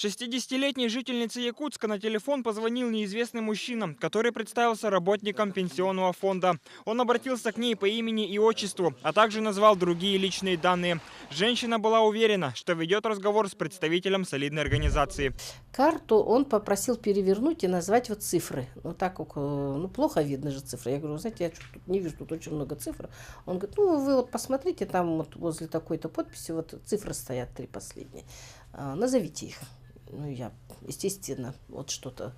60-летней жительнице Якутска на телефон позвонил неизвестный мужчина, который представился работником пенсионного фонда. Он обратился к ней по имени и отчеству, а также назвал другие личные данные. Женщина была уверена, что ведет разговор с представителем солидной организации. Карту он попросил перевернуть и назвать вот цифры. Ну так как, плохо видно же цифры. Я говорю, знаете, я тут не вижу, тут очень много цифр. Он говорит, вы вот посмотрите, там вот возле такой-то подписи вот цифры стоят 3 последние. Назовите их. Ну, я, естественно, вот что-то,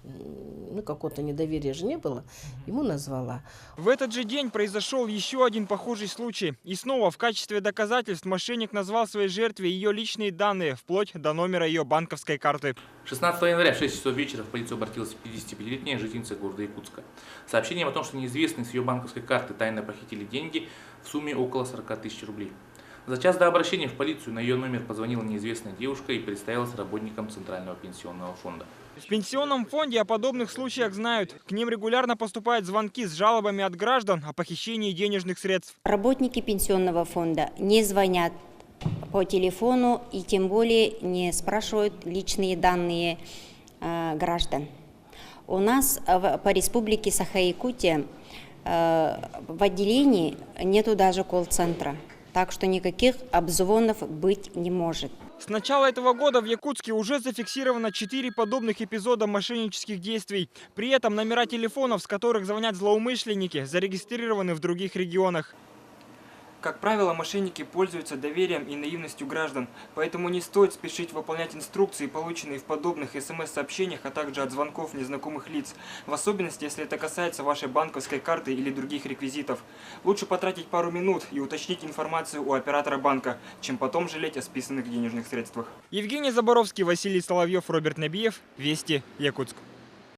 какого-то недоверия же не было, ему назвала. В этот же день произошел еще один похожий случай. И снова в качестве доказательств мошенник назвал своей жертве ее личные данные, вплоть до номера ее банковской карты. 16 января в 6 часов вечера в полицию обратилась 55-летняя жительница города Якутска. С сообщением о том, что неизвестные с ее банковской карты тайно похитили деньги в сумме около 40 тысяч рублей. За час до обращения в полицию на ее номер позвонила неизвестная девушка и представилась работником Центрального пенсионного фонда. В пенсионном фонде о подобных случаях знают. К ним регулярно поступают звонки с жалобами от граждан о похищении денежных средств. Работники пенсионного фонда не звонят по телефону и тем более не спрашивают личные данные граждан. У нас по республике Саха-Якутия в отделении нету даже колл-центра. Так что никаких обзвонов быть не может. С начала этого года в Якутске уже зафиксировано 4 подобных эпизода мошеннических действий. При этом номера телефонов, с которых звонят злоумышленники, зарегистрированы в других регионах. Как правило, мошенники пользуются доверием и наивностью граждан, поэтому не стоит спешить выполнять инструкции, полученные в подобных СМС-сообщениях, а также от звонков незнакомых лиц, в особенности, если это касается вашей банковской карты или других реквизитов. Лучше потратить пару минут и уточнить информацию у оператора банка, чем потом жалеть о списанных денежных средствах. Евгений Заборовский, Василий Соловьев, Роберт Набиев. Вести, Якутск.